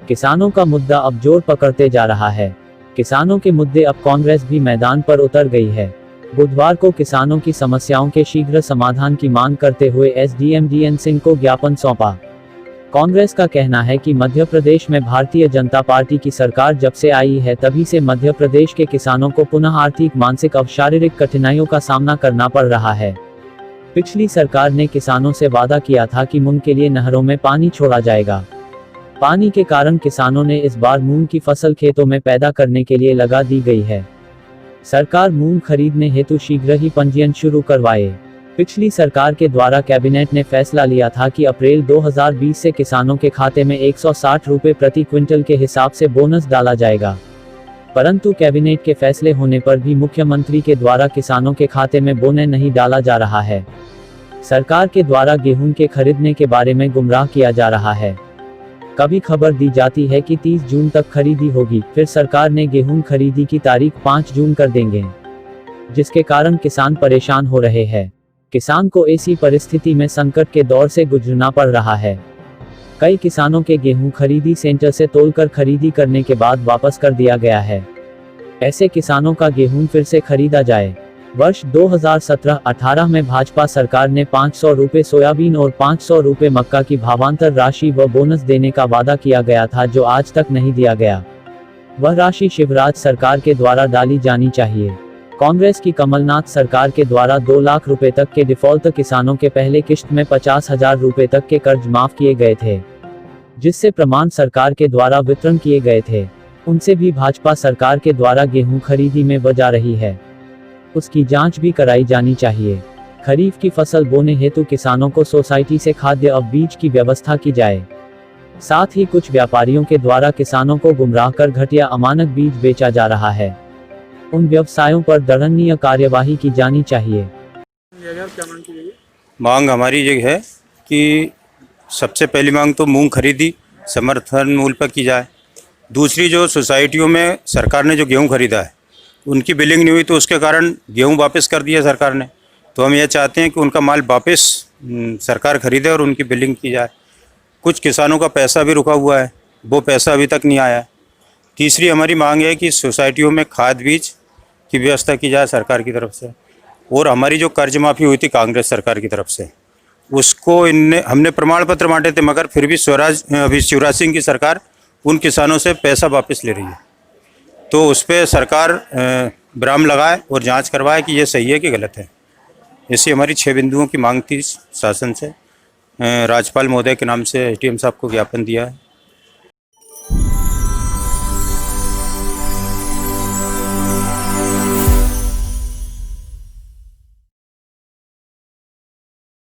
किसानों का मुद्दा अब जोर पकड़ते जा रहा है। किसानों के मुद्दे अब कांग्रेस भी मैदान पर उतर गई है। बुधवार को किसानों की समस्याओं के शीघ्र समाधान की मांग करते हुए एसडीएम DN सिंह को ज्ञापन सौंपा। कांग्रेस का कहना है कि मध्य प्रदेश में भारतीय जनता पार्टी की सरकार जब से आई है तभी से मध्य प्रदेश के किसानों को पुनः आर्थिक, मानसिक और शारीरिक कठिनाइयों का सामना करना पड़ रहा है। पिछली सरकार ने किसानों से वादा किया था कि मूंग के लिए नहरों में पानी छोड़ा जाएगा। पानी के कारण किसानों ने इस बार मूंग की फसल खेतों में पैदा करने के लिए लगा दी गई है। सरकार मूंग खरीदने हेतु शीघ्र ही पंजीयन शुरू करवाए। पिछली सरकार के द्वारा कैबिनेट ने फैसला लिया था कि अप्रैल 2020 से किसानों के खाते में 160 रुपये प्रति क्विंटल के हिसाब से बोनस डाला जाएगा। परंतु कैबिनेट के फैसले होने पर भी मुख्यमंत्री के द्वारा किसानों के खाते में बोनस नहीं डाला जा रहा है। सरकार के द्वारा गेहूं के खरीदने के बारे में गुमराह किया जा रहा है। कभी खबर दी जाती है कि 30 जून तक खरीदी होगी, फिर सरकार ने गेहूं खरीदी की तारीख 5 जून कर देंगे, जिसके कारण किसान परेशान हो रहे हैं। किसान को ऐसी परिस्थिति में संकट के दौर से गुजरना पड़ रहा है। कई किसानों के गेहूं खरीदी सेंटर से तोलकर खरीदी करने के बाद वापस कर दिया गया है। ऐसे किसानों का गेहूं फिर से खरीदा जाए। वर्ष 2017-18 में भाजपा सरकार ने 500 रुपये सोयाबीन और 500 रुपये मक्का की भावांतर राशि व बोनस देने का वादा किया गया था, जो आज तक नहीं दिया गया। वह राशि शिवराज सरकार के द्वारा डाली जानी चाहिए। कांग्रेस की कमलनाथ सरकार के द्वारा 2 लाख रुपए तक के डिफॉल्ट किसानों के पहले किश्त में 50,000 रुपए तक के कर्ज माफ किए गए थे, जिससे प्रमाण सरकार के द्वारा वितरण किए गए थे। उनसे भी भाजपा सरकार के द्वारा गेहूं खरीदी में बजा रही है, उसकी जांच भी कराई जानी चाहिए। खरीफ की फसल बोने हेतु किसानों को सोसाइटी से खाद्य और बीज की व्यवस्था की जाए। साथ ही कुछ व्यापारियों के द्वारा किसानों को गुमराह कर घटिया अमानक बीज बेचा जा रहा है, उन व्यवसायों पर दंडनीय कार्यवाही की जानी चाहिए। मांग हमारी ये है कि सबसे पहली मांग तो मूंग खरीदी समर्थन मूल्य पर की जाए। दूसरी, जो सोसाइटियों में सरकार ने जो गेहूं खरीदा है उनकी बिलिंग नहीं हुई, तो उसके कारण गेहूं वापस कर दिया सरकार ने। तो हम ये चाहते हैं कि उनका माल वापस सरकार खरीदे और उनकी बिलिंग की जाए। कुछ किसानों का पैसा भी रुका हुआ है, वो पैसा अभी तक नहीं आया है। तीसरी हमारी मांग है कि सोसाइटियों में खाद बीज की व्यवस्था की जाए सरकार की तरफ से। और हमारी जो कर्ज माफ़ी हुई थी कांग्रेस सरकार की तरफ से, उसको हमने प्रमाण पत्र बांटे थे, मगर फिर भी शिवराज सिंह की सरकार उन किसानों से पैसा वापस ले रही है। तो उस पर सरकार विराम लगाए और जांच करवाए कि ये सही है कि गलत है। ऐसी हमारी 6 बिंदुओं की मांग थी शासन से। राज्यपाल महोदय के नाम से SDM साहब को ज्ञापन दिया है।